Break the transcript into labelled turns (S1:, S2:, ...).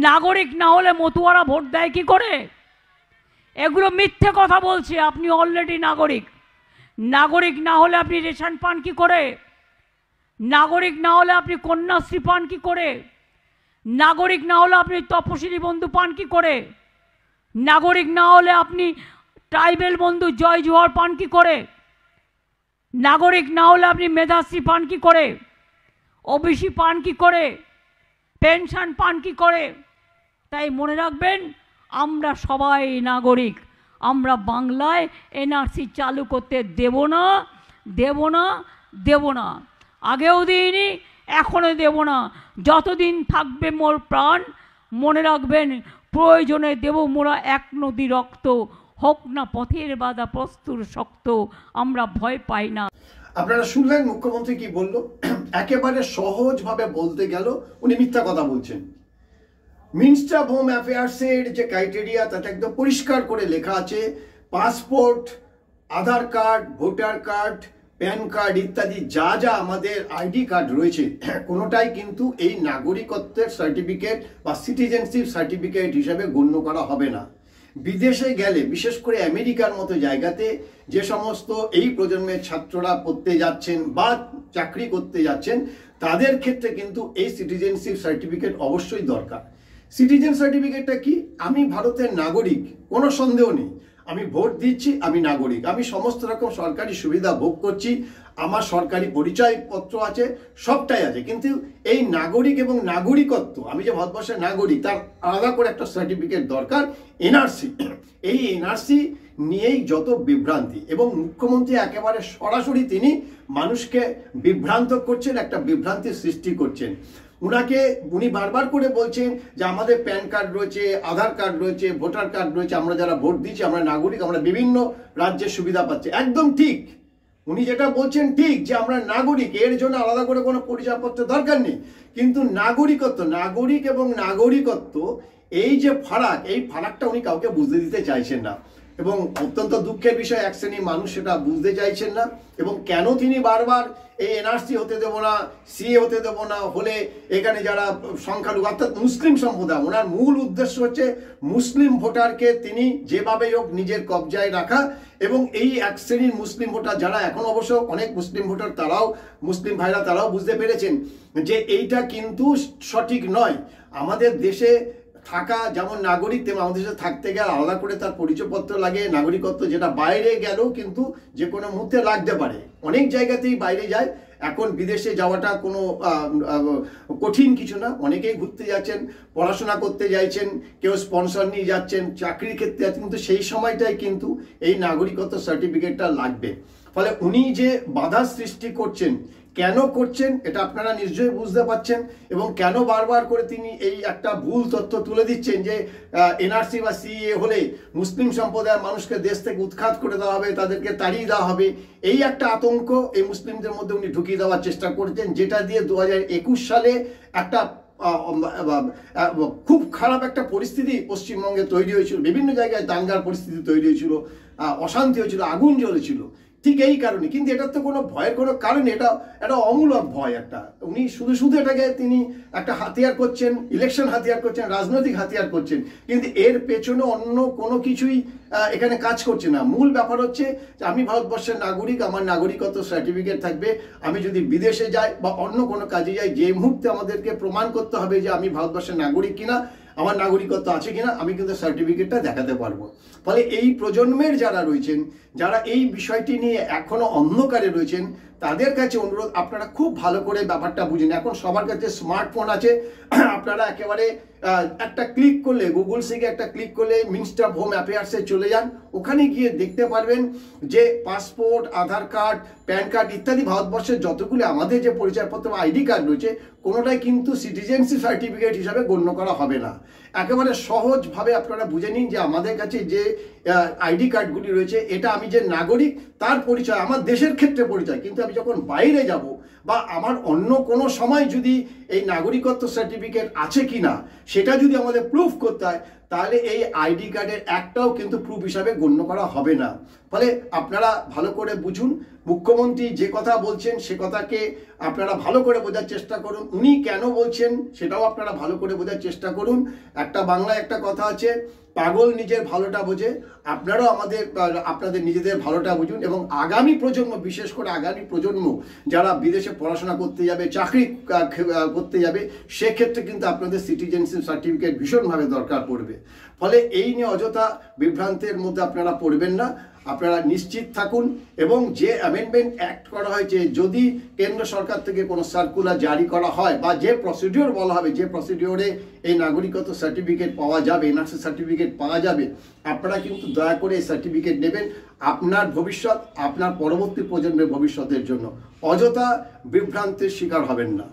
S1: নাগরিক না হলে মতুয়ারা ভোট দেয় কি করে? এগুলো মিথ্যে কথা বলছে। আপনি অলরেডি নাগরিক। নাগরিক না হলে আপনি রেশন পান কি করে? নাগরিক না হলে আপনি কন্যাশ্রী পান কি করে? নাগরিক না হলে আপনি তপশিলি বন্ধু পান কি করে? নাগরিক না হলে আপনি ট্রাইবেল বন্ধু জয় জোহার পান কি করে? নাগরিক না হলে আপনি মেধাশ্রী পান কি করে? ওবিসি পান কি করে? পেনশন পান কি করে? তাই মনে রাখবেন, আমরা সবাই নাগরিক। আমরা বাংলায় এনআরসি চালু করতে দেব না, দেব না, দেব না। আগেও দিইনি, এখনও দেব না। যতদিন থাকবে মোর প্রাণ, মনে রাখবেন, প্রয়োজনে দেব মোরা এক নদী রক্ত, হোক না পথের বাধা প্রস্তুর শক্ত, আমরা ভয় পাই না।
S2: আপনারা শুনলেন মুখ্যমন্ত্রী কি বলল। একেবারে সহজভাবে বলতে গেল উনি মিথ্যা কথা বলছেন। মিনিস্টার অফ হোম অ্যাফেয়ার্সের যে ক্রাইটেরিয়া তাতে একদম পরিষ্কার করে লেখা আছে, passport, Aadhaar card, voter card, PAN card ইত্যাদি যা যা আমাদের আইডি কার্ড রয়েছে কোনোটাই কিন্তু এই নাগরিকত্বের সার্টিফিকেট বা সিটিজেনশিপ সার্টিফিকেট হিসাবে গণ্য করা হবে না। বিদেশে গেলে, বিশেষ করে আমেরিকার মতো জায়গাতে যে সমস্ত এই প্রজন্মের ছাত্ররা পড়তে যাচ্ছেন বা চাকরি করতে যাচ্ছেন, তাদের ক্ষেত্রে কিন্তু এই সিটিজেনশিপ সার্টিফিকেট অবশ্যই দরকার। সিটিজেন সার্টিফিকেটটা কি? আমি ভারতের নাগরিক, কোনো সন্দেহ নেই। আমি ভোট দিচ্ছি, আমি নাগরিক, আমি সমস্ত রকম সরকারি সুবিধা ভোগ করছি, আমার সরকারি পরিচয়পত্র আছে, সবটাই আছে। কিন্তু এই নাগরিক এবং নাগরিকত্ব, আমি যে ভারতবর্ষের নাগরিক, তার আলাদা করে একটা সার্টিফিকেট দরকার, এনআরসি। এই এনআরসি নিয়েই যত বিভ্রান্তি, এবং মুখ্যমন্ত্রী একেবারে সরাসরি তিনি মানুষকে বিভ্রান্ত করছেন, একটা বিভ্রান্তির সৃষ্টি করছেন। উনি বারবার করে বলছেন যে আমাদের প্যান কার্ড রয়েছে, আধার কার্ড রয়েছে, ভোটার কার্ড রয়েছে, আমরা যারা ভোট দিচ্ছি আমরা নাগরিক, আমরা বিভিন্ন রাজ্যের সুবিধা পাচ্ছি। একদম ঠিক, উনি যেটা বলছেন ঠিক, যে আমরা নাগরিক, এর জন্য আলাদা করে কোনো পরিচয়পত্রের দরকার নেই। কিন্তু নাগরিকত্ব, নাগরিক এবং নাগরিকত্ব, এই যে ফারাক, এই ফারাকটা উনি কাউকে বুঝতে দিতে চাইছেন না, এবং অত্যন্ত দুঃখের বিষয় এক শ্রেণীর মানুষ সেটা বুঝতে চাইছেন না। এবং কেন তিনি বারবার এই এনআরসি হতে দেব না, সিএ হতে দেব না, হলে এখানে যারা সংখ্যালঘু অর্থাৎ মুসলিম সম্প্রদায়, ওনার মূল উদ্দেশ্য হচ্ছে মুসলিম ভোটারকে তিনি যেভাবে হোক নিজের কবজায় রাখা। এবং এই এক শ্রেণীর মুসলিম ভোটার যারা এখন অবশ্য অনেক মুসলিম ভোটার, তারাও মুসলিম ভাইরা তারাও বুঝতে পেরেছেন যে এইটা কিন্তু সঠিক নয়। আমাদের দেশে থাকা যেমন নাগরিক, তেমন আমাদের দেশে থাকতে গেলে আলাদা করে তার পরিচয়পত্র লাগে, নাগরিকত্ব, যেটা বাইরে গেলেও কিন্তু যে কোনো মুহূর্তে লাগতে পারে। অনেক জায়গাতেই বাইরে যায়, এখন বিদেশে যাওয়াটা কোনো কঠিন কিছু না। অনেকেই ঘুরতে যাচ্ছেন, পড়াশোনা করতে যাচ্ছেন, কেউ স্পন্সর নিয়ে যাচ্ছেন, চাকরির ক্ষেত্রে যাচ্ছেন, কিন্তু সেই সময়টাই কিন্তু এই নাগরিকত্ব সার্টিফিকেটটা লাগবে। ফলে উনি যে বাধা সৃষ্টি করছেন, কেন করছেন এটা আপনারা নিশ্চয়ই বুঝতে পারছেন। এবং কেন বারবার করে তিনি এই একটা ভুল তথ্য তুলে দিচ্ছেন যে এনআরসি বা সিএ হলে মুসলিম সম্প্রদায়ের মানুষকে দেশ থেকে উৎখাত করে দেওয়া হবে, তাদেরকে তাড়িয়ে দেওয়া হবে, এই একটা আতঙ্ক এই মুসলিমদের মধ্যে উনি ঢুকিয়ে দেওয়ার চেষ্টা করছেন, যেটা দিয়ে 2021 সালে একটা খুব খারাপ একটা পরিস্থিতি পশ্চিমবঙ্গে তৈরি হয়েছিল। বিভিন্ন জায়গায় দাঙ্গার পরিস্থিতি তৈরি হয়েছিল, অশান্তি হয়েছিল, আগুন জ্বলেছিল। ঠিক এই কারণে। কিন্তু এটার তো কোনো ভয়ের কোনো কারণ, এটা একটা অমূলক ভয়। একটা উনি শুধু এটাকে তিনি একটা হাতিয়ার করছেন, ইলেকশন হাতিয়ার করছেন, রাজনৈতিক হাতিয়ার করছেন, কিন্তু এর পেছনে অন্য কোনো কিছুই এখানে কাজ করছে না। মূল ব্যাপার হচ্ছে যে আমি ভারতবর্ষের নাগরিক, আমার নাগরিকত্ব সার্টিফিকেট থাকবে। আমি যদি বিদেশে যাই বা অন্য কোনো কাজে যাই, যে মুহূর্তে আমাদেরকে প্রমাণ করতে হবে যে আমি ভারতবর্ষের নাগরিক কিনা, আমার নাগরিকত্ব আছে কিনা, আমি কিন্তু সার্টিফিকেটটা দেখাতে পারবো। ফলে এই প্রজন্মের যারা রয়েছেন, যারা এই বিষয়টি নিয়ে এখনো অন্ধকারে রয়েছেন, তাদের কাছে অনুরোধ, আপনারা খুব ভালো করে ব্যাপারটা বুঝেন। এখন সবার কাছে স্মার্টফোন আছে, আপনারা একেবারে একটা ক্লিক করলে, গুগল থেকে একটা ক্লিক করলে মিনিস্টার অফ হোম অ্যাফেয়ার্সে চলে যান। ওখানে গিয়ে দেখতে পারবেন যে passport, Aadhaar card, PAN card ইত্যাদি ভারতবর্ষের যতগুলো আমাদের যে পরিচয়পত্র বা আইডি কার্ড রয়েছে, কোনোটাই কিন্তু সিটিজেনশিপ সার্টিফিকেট হিসাবে গণ্য করা হবে না। একেবারে সহজভাবে আপনারা বুঝে নিন যে আমাদের কাছে যে আইডি কার্ডগুলি রয়েছে, এটা আমি যে নাগরিক তার পরিচয়, আমার দেশের ক্ষেত্রে পরিচয়। কিন্তু আমি যখন বাইরে যাব বা আমার অন্য কোনো সময় যদি এই নাগরিকত্ব সার্টিফিকেট আছে কিনা সেটা যদি আমাদের প্রুফ করতে হয়, তাহলে এই আইডি কার্ডের একটাও কিন্তু প্রুফ হিসাবে গণ্য করা হবে না। ফলে আপনারা ভালো করে বুঝুন, মুখ্যমন্ত্রী যে কথা বলছেন সে কথাকে আপনারা ভালো করে বোঝার চেষ্টা করুন। উনি কেন বলছেন সেটাও আপনারা ভালো করে বোঝার চেষ্টা করুন। একটা বাংলায় একটা কথা আছে, পাগল নিজের ভালোটা বোঝে। আপনারাও আপনাদের নিজেদের ভালোটা বুঝুন এবং আগামী প্রজন্ম, বিশেষ করে আগামী প্রজন্ম যারা বিদেশে পড়াশোনা করতে যাবে, চাকরি করতে যাবে, সেক্ষেত্রে কিন্তু আপনাদের সিটিজেনশিপ সার্টিফিকেট ভীষণভাবে দরকার পড়বে। ফলে এই নিয়ে অযথা বিভ্রান্তের মধ্যে আপনারা পড়বেন না, আপনারা নিশ্চিত থাকুন। এবং যে অ্যামেন্ডমেন্ট অ্যাক্ট করা হয়েছে, যদি কেন্দ্র সরকার থেকে কোনো সার্কুলার জারি করা হয় বা যে প্রসিডিওর বলা হবে, যে প্রসিডিওরে এই নাগরিকত্ব সার্টিফিকেট পাওয়া যাবে, এনআরসি সার্টিফিকেট পাওয়া যাবে, আপনারা কিন্তু দয়া করে এই সার্টিফিকেট নেবেন আপনার ভবিষ্যৎ, আপনার পরবর্তী প্রজন্মের ভবিষ্যতের জন্য। অযথা বিভ্রান্তের শিকার হবেন না।